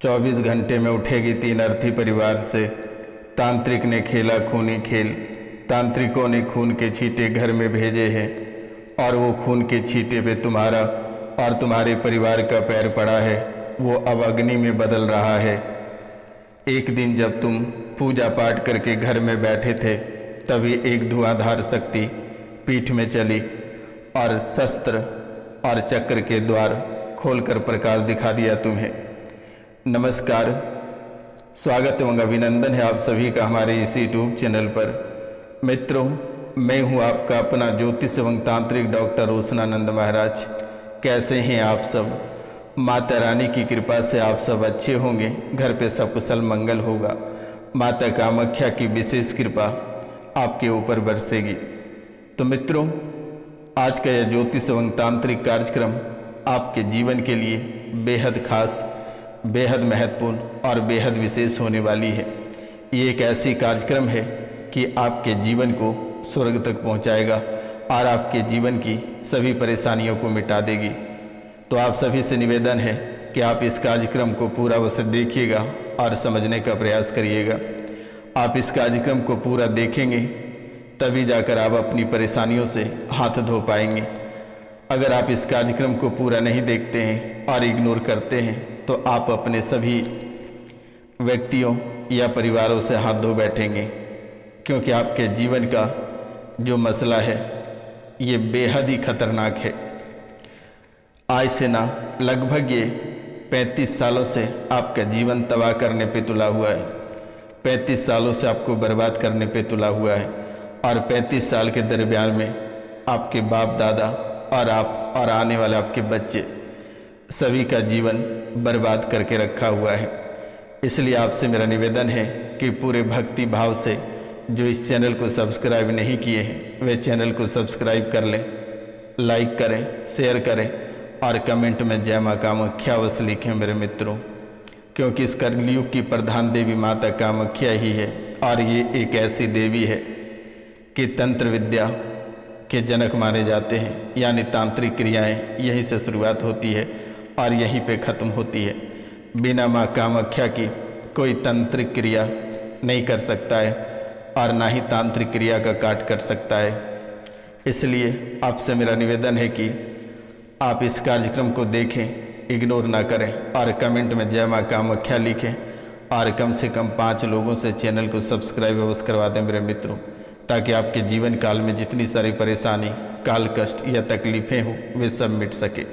24 घंटे में उठेगी 3 अर्थी परिवार से। तांत्रिक ने खेला खूनी खेल। तांत्रिकों ने खून के छींटे घर में भेजे हैं और वो खून के छींटे पे तुम्हारा और तुम्हारे परिवार का पैर पड़ा है। वो अब अग्नि में बदल रहा है। एक दिन जब तुम पूजा पाठ करके घर में बैठे थे, तभी एक धुआंधार शक्ति पीठ में चली और शस्त्र और चक्र के द्वार खोलकर प्रकाश दिखा दिया तुम्हें। नमस्कार, स्वागत एवं अभिनंदन है आप सभी का हमारे इस यूट्यूब चैनल पर। मित्रों, मैं हूं आपका अपना ज्योतिष एवं तांत्रिक डॉक्टर रोशनानंद महाराज। कैसे हैं आप सब? माता रानी की कृपा से आप सब अच्छे होंगे, घर पे सब कुशल मंगल होगा। माता कामाख्या की विशेष कृपा आपके ऊपर बरसेगी। तो मित्रों, आज का यह ज्योतिष एवं तांत्रिक कार्यक्रम आपके जीवन के लिए बेहद खास, बेहद महत्वपूर्ण और बेहद विशेष होने वाली है। ये एक ऐसी कार्यक्रम है कि आपके जीवन को स्वर्ग तक पहुंचाएगा और आपके जीवन की सभी परेशानियों को मिटा देगी। तो आप सभी से निवेदन है कि आप इस कार्यक्रम को पूरा अवश्य देखिएगा और समझने का प्रयास करिएगा। आप इस कार्यक्रम को पूरा देखेंगे तभी जाकर आप अपनी परेशानियों से हाथ धो पाएंगे। अगर आप इस कार्यक्रम को पूरा नहीं देखते हैं और इग्नोर करते हैं तो आप अपने सभी व्यक्तियों या परिवारों से हाथ धो बैठेंगे, क्योंकि आपके जीवन का जो मसला है ये बेहद ही खतरनाक है। आज से ना लगभग ये 35 सालों से आपका जीवन तबाह करने पे तुला हुआ है। 35 सालों से आपको बर्बाद करने पे तुला हुआ है और 35 साल के दरमियान में आपके बाप दादा और आप और आने वाले आपके बच्चे सभी का जीवन बर्बाद करके रखा हुआ है। इसलिए आपसे मेरा निवेदन है कि पूरे भक्ति भाव से जो इस चैनल को सब्सक्राइब नहीं किए हैं वे चैनल को सब्सक्राइब कर लें, लाइक करें, शेयर करें और कमेंट में जय माँ कामाख्या अवश्य लिखें मेरे मित्रों, क्योंकि इस कलयुग की प्रधान देवी माता कामाख्या ही है और ये एक ऐसी देवी है कि तंत्र विद्या के जनक माने जाते हैं। यानी तांत्रिक क्रियाएं यहीं से शुरुआत होती है और यहीं पे ख़त्म होती है। बिना माँ कामाख्या की कोई तांत्रिक क्रिया नहीं कर सकता है और ना ही तांत्रिक क्रिया का काट कर सकता है। इसलिए आपसे मेरा निवेदन है कि आप इस कार्यक्रम को देखें, इग्नोर ना करें और कमेंट में जय माँ कामाख्या लिखें और कम से कम 5 लोगों से चैनल को सब्सक्राइब अवश्य करवा दें मेरे मित्रों, ताकि आपके जीवन काल में जितनी सारी परेशानी, काल कष्ट या तकलीफ़ें हों वे सब मिट सके।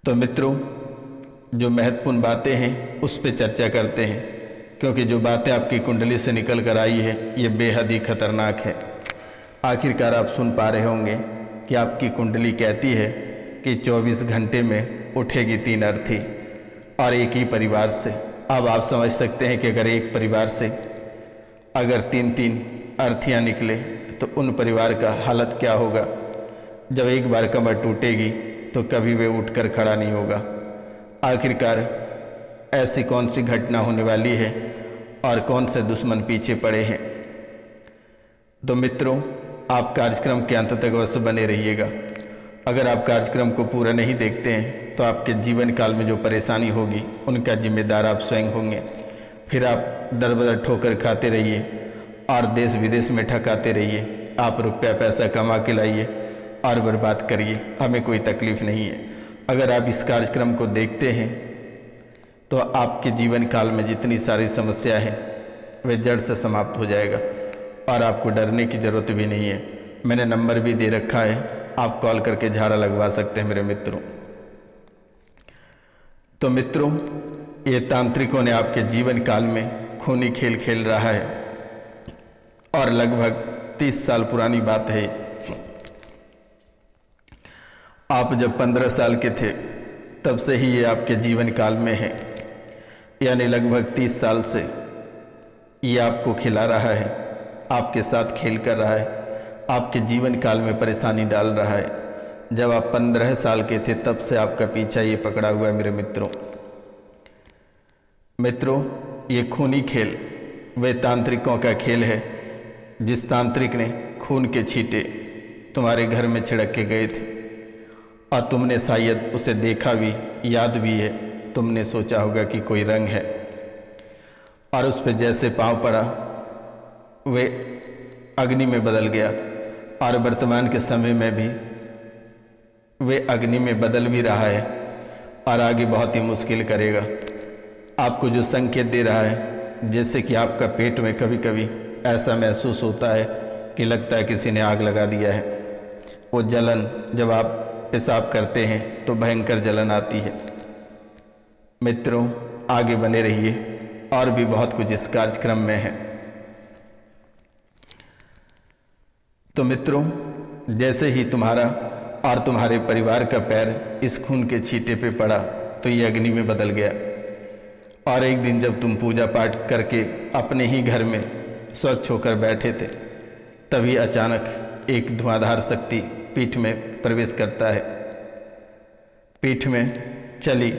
तो मित्रों, जो महत्वपूर्ण बातें हैं उस पर चर्चा करते हैं, क्योंकि जो बातें आपकी कुंडली से निकल कर आई है ये बेहद ही खतरनाक है। आखिरकार आप सुन पा रहे होंगे कि आपकी कुंडली कहती है कि 24 घंटे में उठेगी 3 अर्थी और एक ही परिवार से। अब आप समझ सकते हैं कि अगर एक परिवार से अगर 3-3 अर्थियाँ निकले तो उन परिवार का हालत क्या होगा। जब एक बार कमर टूटेगी तो कभी वे उठकर खड़ा नहीं होगा। आखिरकार ऐसी कौन सी घटना होने वाली है और कौन से दुश्मन पीछे पड़े हैं। तो मित्रों, आप कार्यक्रम के अंत तक अवश्य बने रहिएगा। अगर आप कार्यक्रम को पूरा नहीं देखते हैं तो आपके जीवन काल में जो परेशानी होगी उनका जिम्मेदार आप स्वयं होंगे। फिर आप दर बदर ठोकर खाते रहिए और देश विदेश में ठकाते रहिए। आप रुपया पैसा कमा के लाइए और बर्बाद करिए, हमें कोई तकलीफ़ नहीं है। अगर आप इस कार्यक्रम को देखते हैं तो आपके जीवन काल में जितनी सारी समस्या है वे जड़ से समाप्त हो जाएगा और आपको डरने की ज़रूरत भी नहीं है। मैंने नंबर भी दे रखा है, आप कॉल करके झाड़ा लगवा सकते हैं मेरे मित्रों। तो मित्रों, ये तांत्रिकों ने आपके जीवन काल में खूनी खेल खेल रहा है और लगभग 30 साल पुरानी बात है। आप जब 15 साल के थे तब से ही ये आपके जीवन काल में है, यानी लगभग 30 साल से ये आपको खिला रहा है, आपके साथ खेल कर रहा है, आपके जीवन काल में परेशानी डाल रहा है। जब आप 15 साल के थे तब से आपका पीछा ये पकड़ा हुआ है मेरे मित्रों। ये खूनी खेल वे तांत्रिकों का खेल है जिस तांत्रिक ने खून के छींटे तुम्हारे घर में छिड़क के गए थे और तुमने शायद उसे देखा भी, याद भी है। तुमने सोचा होगा कि कोई रंग है, और उस पर जैसे पाँव पड़ा वे अग्नि में बदल गया, और वर्तमान के समय में भी वे अग्नि में बदल भी रहा है और आगे बहुत ही मुश्किल करेगा। आपको जो संकेत दे रहा है, जैसे कि आपका पेट में कभी कभी ऐसा महसूस होता है कि लगता है किसी ने आग लगा दिया है। वो जलन, जब आप पेशाब करते हैं तो भयंकर जलन आती है। मित्रों, आगे बने रहिए, और भी बहुत कुछ इस कार्यक्रम में है। तो मित्रों, जैसे ही तुम्हारा और तुम्हारे परिवार का पैर इस खून के छींटे पे पड़ा तो ये अग्नि में बदल गया, और एक दिन जब तुम पूजा पाठ करके अपने ही घर में स्वच्छ होकर बैठे थे, तभी अचानक एक धुआंधार शक्ति पीठ में प्रवेश करता है। पीठ में चली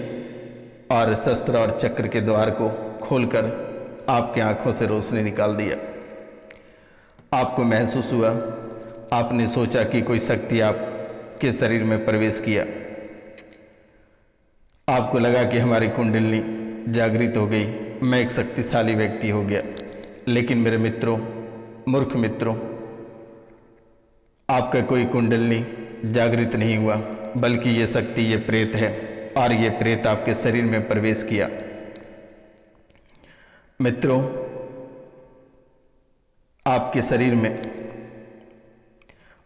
और शस्त्र और चक्र के द्वार को खोलकर आपकी आंखों से रोशनी निकाल दिया। आपको महसूस हुआ, आपने सोचा कि कोई शक्ति आपके शरीर में प्रवेश किया। आपको लगा कि हमारी कुंडलिनी जागृत हो गई, मैं एक शक्तिशाली व्यक्ति हो गया। लेकिन मेरे मित्रों, मूर्ख मित्रों, आपका कोई कुंडलिनी जागृत नहीं हुआ, बल्कि ये शक्ति, ये प्रेत है, और ये प्रेत आपके शरीर में प्रवेश किया। मित्रों, आपके शरीर में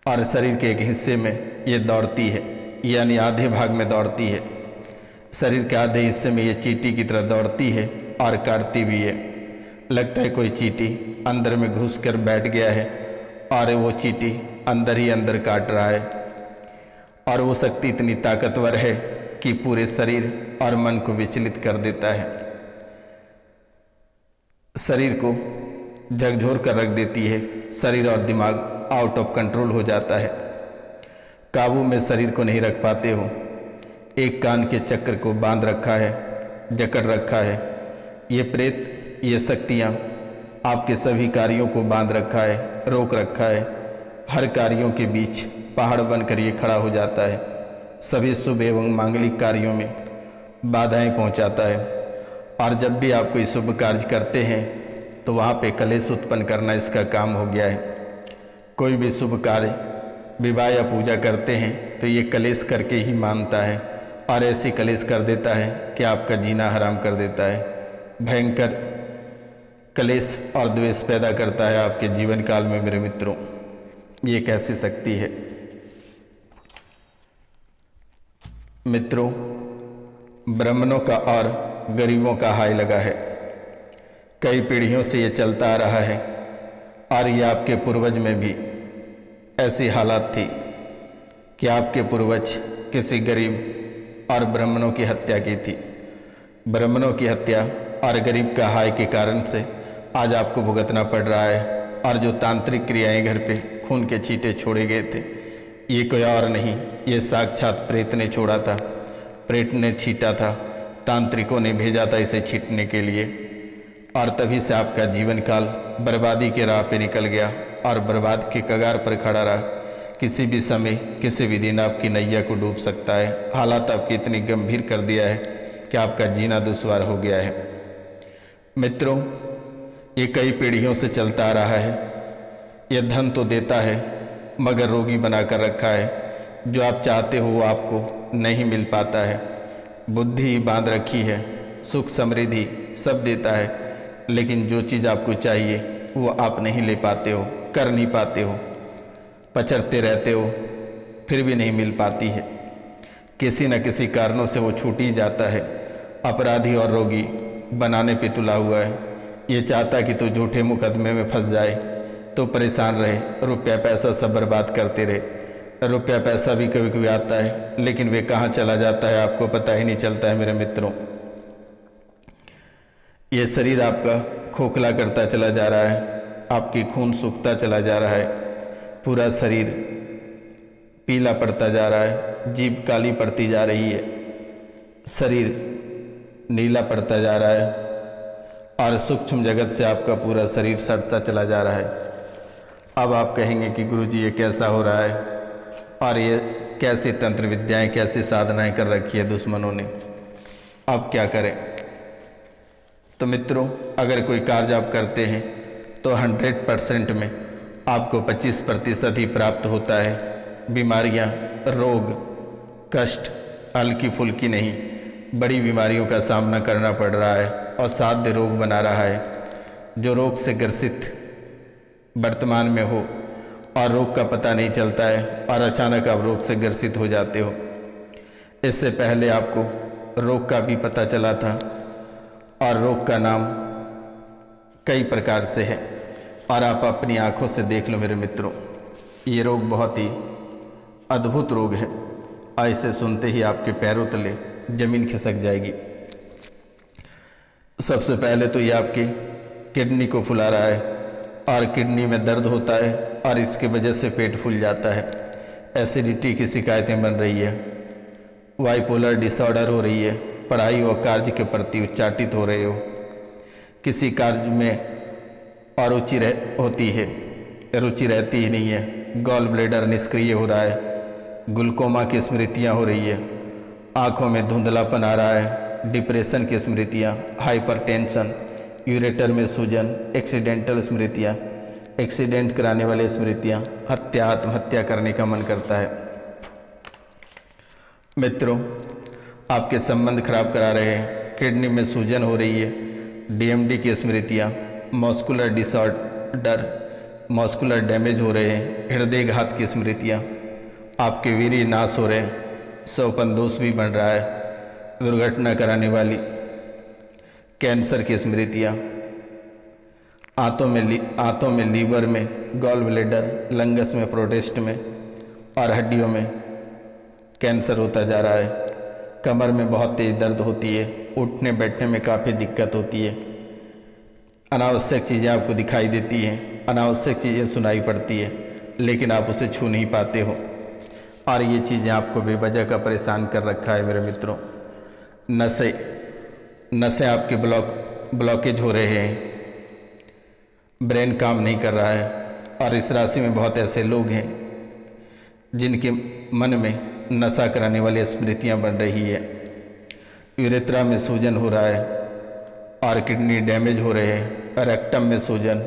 और शरीर के एक हिस्से में ये दौड़ती है, यानी आधे भाग में दौड़ती है। शरीर के आधे हिस्से में ये चींटी की तरह दौड़ती है और काटती भी है। लगता है कोई चींटी अंदर में घुसकर बैठ गया है और वो चींटी अंदर ही अंदर काट रहा है। और वो शक्ति इतनी ताकतवर है कि पूरे शरीर और मन को विचलित कर देता है, शरीर को झकझोर कर रख देती है। शरीर और दिमाग आउट ऑफ कंट्रोल हो जाता है, काबू में शरीर को नहीं रख पाते हो। एक कान के चक्र को बांध रखा है, जकड़ रखा है। ये प्रेत, ये शक्तियाँ आपके सभी कार्यों को बांध रखा है, रोक रखा है। हर कार्यों के बीच पहाड़ बनकर ये खड़ा हो जाता है। सभी शुभ एवं मांगलिक कार्यों में बाधाएं पहुंचाता है। और जब भी आप कोई शुभ कार्य करते हैं तो वहाँ पे कलेश उत्पन्न करना इसका काम हो गया है। कोई भी शुभ कार्य, विवाह या पूजा करते हैं तो ये कलेश करके ही मानता है, और ऐसी कलेश कर देता है कि आपका जीना हराम कर देता है। भयंकर कलेश और द्वेष पैदा करता है आपके जीवन काल में। मेरे मित्रों, ये कैसी शक्ति है? मित्रों, ब्राह्मणों का और गरीबों का हाय लगा है। कई पीढ़ियों से ये चलता आ रहा है, और ये आपके पूर्वज में भी ऐसी हालात थी कि आपके पूर्वज किसी गरीब और ब्राह्मणों की हत्या की थी। ब्राह्मणों की हत्या और गरीब का हाय के कारण से आज आपको भुगतना पड़ रहा है। और जो तांत्रिक क्रियाएं घर पे खून के छींटे छोड़े गए थे, ये कोई और नहीं, ये साक्षात प्रेत ने छोड़ा था, प्रेत ने छींटा था, तांत्रिकों ने भेजा था इसे छींटने के लिए। और तभी से आपका जीवन काल बर्बादी के राह पे निकल गया और बर्बाद के कगार पर खड़ा रहा। किसी भी समय, किसी भी दिन आपकी नैया को डूब सकता है। हालात आपकी इतनी गंभीर कर दिया है कि आपका जीना दुश्वार हो गया है। मित्रों, ये कई पीढ़ियों से चलता आ रहा है। यह धन तो देता है मगर रोगी बनाकर रखा है। जो आप चाहते हो वो आपको नहीं मिल पाता है। बुद्धि बांध रखी है, सुख समृद्धि सब देता है, लेकिन जो चीज़ आपको चाहिए वो आप नहीं ले पाते हो, कर नहीं पाते हो, पचरते रहते हो, फिर भी नहीं मिल पाती है। किसी न किसी कारणों से वो छूट ही जाता है। अपराधी और रोगी बनाने पे तुला हुआ है। ये चाहता कि तो झूठे मुकदमे में फंस जाए, तो परेशान रहे, रुपया पैसा सब बर्बाद करते रहे। रुपया पैसा भी कभी कभी आता है, लेकिन वे कहाँ चला जाता है आपको पता ही नहीं चलता है। मेरे मित्रों, ये शरीर आपका खोखला करता चला जा रहा है, आपकी खून सूखता चला जा रहा है, पूरा शरीर पीला पड़ता जा रहा है, जीभ काली पड़ती जा रही है, शरीर नीला पड़ता जा रहा है, और सूक्ष्म जगत से आपका पूरा शरीर सड़ता चला जा रहा है। अब आप कहेंगे कि गुरुजी ये कैसा हो रहा है, और ये कैसे तंत्र विद्याएं, कैसी साधनाएं कर रखी है दुश्मनों ने। अब क्या करें। तो मित्रों, अगर कोई कार्य आप करते हैं तो 100% में आपको 25% ही प्राप्त होता है। बीमारियां, रोग, कष्ट हल्की फुल्की नहीं, बड़ी बीमारियों का सामना करना पड़ रहा है और साध्य रोग बना रहा है। जो रोग से ग्रसित वर्तमान में हो और रोग का पता नहीं चलता है और अचानक आप रोग से ग्रसित हो जाते हो। इससे पहले आपको रोग का भी पता चला था और रोग का नाम कई प्रकार से है और आप अपनी आंखों से देख लो मेरे मित्रों, ये रोग बहुत ही अद्भुत रोग है। ऐसे सुनते ही आपके पैरों तले जमीन खिसक जाएगी। सबसे पहले तो ये आपकी किडनी को फुला रहा है और किडनी में दर्द होता है और इसकी वजह से पेट फूल जाता है। एसिडिटी की शिकायतें बन रही है, बाइपोलर डिसऑर्डर हो रही है, पढ़ाई और कार्य के प्रति उच्चाटित हो रहे हो, किसी कार्य में अरुचि होती है, रुचि रहती ही नहीं है, गॉल ब्लैडर निष्क्रिय हो रहा है, ग्लूकोमा की स्मृतियाँ हो रही है, आँखों में धुंधलापन आ रहा है, डिप्रेशन की स्मृतियाँ, हाइपरटेंशन, यूरेटर में सूजन, एक्सीडेंटल स्मृतियाँ, एक्सीडेंट कराने वाली स्मृतियाँ, हत्या, आत्महत्या करने का मन करता है। मित्रों, आपके संबंध खराब करा रहे हैं, किडनी में सूजन हो रही है, डीएमडी की स्मृतियाँ, मस्कुलर डिसऑर्डर, मस्कुलर डैमेज हो रहे हैं, हृदय घात की स्मृतियाँ, आपके वीर्य नाश हो रहे हैं, सौपन दोष भी बन रहा है, दुर्घटना कराने वाली, कैंसर की स्मृतियाँ, आंतों में, लीवर में, गॉल ब्लैडर, लंगस में, प्रोस्टेट में और हड्डियों में कैंसर होता जा रहा है। कमर में बहुत तेज दर्द होती है, उठने बैठने में काफ़ी दिक्कत होती है, अनावश्यक चीज़ें आपको दिखाई देती हैं, अनावश्यक चीज़ें सुनाई पड़ती है, लेकिन आप उसे छू नहीं पाते हो और ये चीज़ें आपको बेवजह का परेशान कर रखा है मेरे मित्रों। नसें आपके ब्लॉकेज हो रहे हैं, ब्रेन काम नहीं कर रहा है और इस राशि में बहुत ऐसे लोग हैं जिनके मन में नशा कराने वाली स्मृतियाँ बन रही है, यूरेथ्रा में सूजन हो रहा है और किडनी डैमेज हो रहे हैं, रेक्टम में सूजन,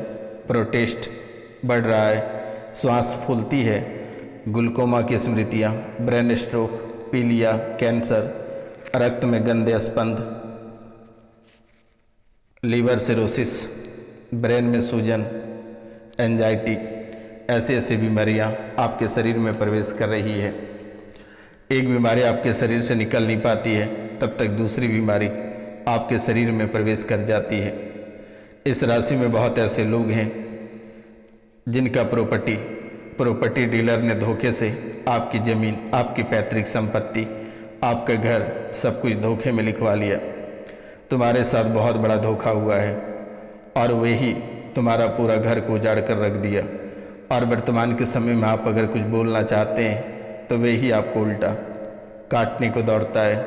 प्रोस्टेट बढ़ रहा है, श्वास फूलती है, ग्लूकोमा की स्मृतियाँ, ब्रेन स्ट्रोक, पीलिया, कैंसर, रक्त में गंदे स्पंद, लीवर सिरोसिस, ब्रेन में सूजन, एंजाइटी, ऐसी बीमारियां आपके शरीर में प्रवेश कर रही है। एक बीमारी आपके शरीर से निकल नहीं पाती है, तब तक दूसरी बीमारी आपके शरीर में प्रवेश कर जाती है। इस राशि में बहुत ऐसे लोग हैं जिनका प्रॉपर्टी डीलर ने धोखे से आपकी ज़मीन, आपकी पैतृक संपत्ति, आपका घर, सब कुछ धोखे में लिखवा लिया। तुम्हारे साथ बहुत बड़ा धोखा हुआ है और वही तुम्हारा पूरा घर को उजाड़ कर रख दिया और वर्तमान के समय में आप अगर कुछ बोलना चाहते हैं तो वही आपको उल्टा काटने को दौड़ता है,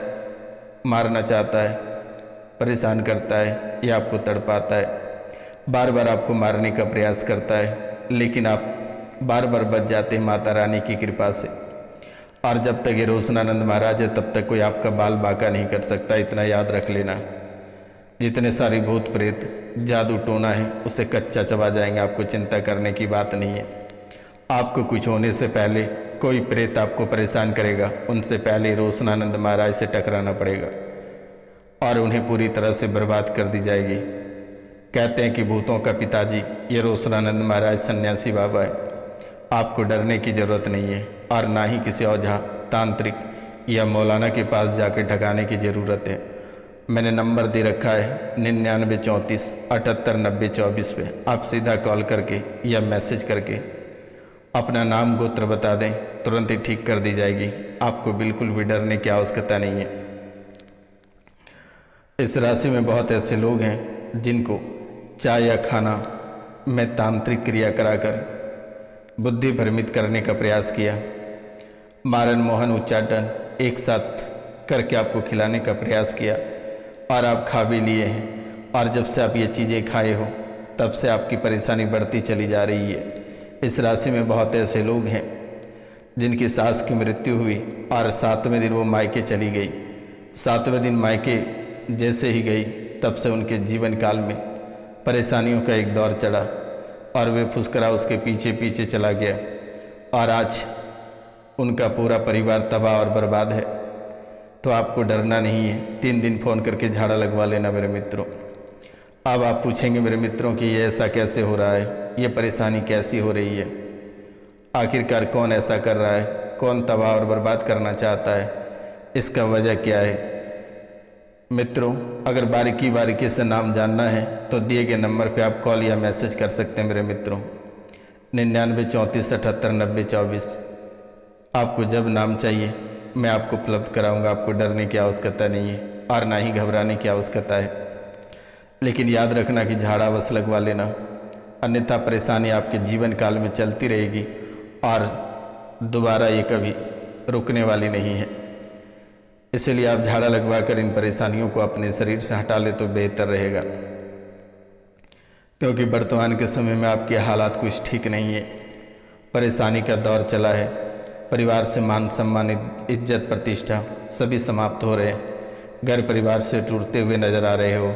मारना चाहता है, परेशान करता है या आपको तड़पाता है, बार बार आपको मारने का प्रयास करता है, लेकिन आप बार बार बच जाते हैं माता रानी की कृपा से। और जब तक ये रोशनानंद महाराज है तब तक कोई आपका बाल बांका नहीं कर सकता, इतना याद रख लेना। जितने सारे भूत प्रेत जादू टोना है उसे कच्चा चबा जाएंगे, आपको चिंता करने की बात नहीं है। आपको कुछ होने से पहले कोई प्रेत आपको परेशान करेगा, उनसे पहले रोशनानंद महाराज से टकराना पड़ेगा और उन्हें पूरी तरह से बर्बाद कर दी जाएगी। कहते हैं कि भूतों का पिताजी ये रोशनानंद महाराज सन्यासी बाबा है। आपको डरने की ज़रूरत नहीं है और ना ही किसी औझा, तांत्रिक या मौलाना के पास जाकर ठगाने की ज़रूरत है। मैंने नंबर दे रखा है 9934 78 90 24 पे। आप सीधा कॉल करके या मैसेज करके अपना नाम गोत्र बता दें, तुरंत ही ठीक कर दी जाएगी। आपको बिल्कुल भी डरने की आवश्यकता नहीं है। इस राशि में बहुत ऐसे लोग हैं जिनको चाय या खाना में तांत्रिक क्रिया कराकर बुद्धि भ्रमित करने का प्रयास किया, मारन मोहन उच्चाटन एक साथ करके आपको खिलाने का प्रयास किया और आप खा भी लिए हैं। और जब से आप ये चीज़ें खाए हो तब से आपकी परेशानी बढ़ती चली जा रही है। इस राशि में बहुत ऐसे लोग हैं जिनकी सास की मृत्यु हुई और 7वें दिन वो मायके चली गई। 7वें दिन मायके जैसे ही गई तब से उनके जीवन काल में परेशानियों का एक दौर चढ़ा और वे फुसकरा उसके पीछे पीछे चला गया और आज उनका पूरा परिवार तबाह और बर्बाद है। तो आपको डरना नहीं है, 3 दिन फ़ोन करके झाड़ा लगवा लेना मेरे मित्रों। अब आप पूछेंगे मेरे मित्रों कि ये ऐसा कैसे हो रहा है, ये परेशानी कैसी हो रही है, आखिरकार कौन ऐसा कर रहा है, कौन तबाह और बर्बाद करना चाहता है, इसका वजह क्या है। मित्रों, अगर बारीकी बारीकी से नाम जानना है तो दिए गए नंबर पे आप कॉल या मैसेज कर सकते हैं मेरे मित्रों, 99 34 78 90 24। आपको जब नाम चाहिए मैं आपको उपलब्ध कराऊंगा, आपको डरने की आवश्यकता नहीं है और ना ही घबराने की आवश्यकता है। लेकिन याद रखना कि झाड़ा बस लगवा लेना, अन्यथा परेशानी आपके जीवन काल में चलती रहेगी और दोबारा ये कभी रुकने वाली नहीं है। इसलिए आप झाड़ा लगवा कर इन परेशानियों को अपने शरीर से हटा ले तो बेहतर रहेगा, क्योंकि वर्तमान के समय में आपके हालात कुछ ठीक नहीं है। परेशानी का दौर चला है, परिवार से मान सम्मान इज्जत प्रतिष्ठा सभी समाप्त हो रहे हैं, घर परिवार से टूटते हुए नजर आ रहे हो,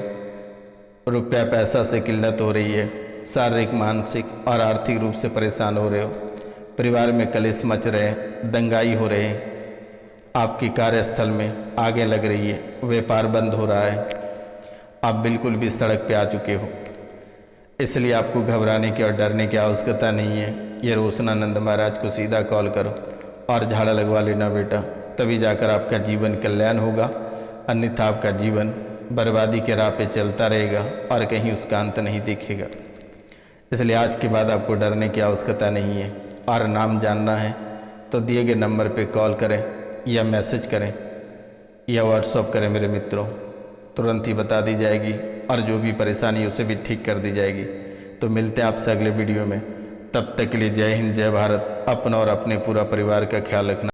रुपया पैसा से किल्लत हो रही है, शारीरिक मानसिक और आर्थिक रूप से परेशान हो रहे हो, परिवार में कलेश मच रहे हैं, दंगाई हो रहे हैं, आपकी कार्यस्थल में आगे लग रही है, व्यापार बंद हो रहा है, आप बिल्कुल भी सड़क पे आ चुके हो। इसलिए आपको घबराने की और डरने की आवश्यकता नहीं है। ये रोशनानंद महाराज को सीधा कॉल करो और झाड़ा लगवा लेना बेटा, तभी जाकर आपका जीवन कल्याण होगा, अन्यथा आपका जीवन बर्बादी के राह पे चलता रहेगा और कहीं उसका अंत नहीं दिखेगा। इसलिए आज के बाद आपको डरने की आवश्यकता नहीं है और नाम जानना है तो दिए गए नंबर पे कॉल करें या मैसेज करें या व्हाट्सअप करें मेरे मित्रों, तुरंत ही बता दी जाएगी और जो भी परेशानी उसे भी ठीक कर दी जाएगी। तो मिलते हैं आपसे अगले वीडियो में, तब तक के लिए जय हिंद जय भारत। अपना और अपने पूरा परिवार का ख्याल रखना।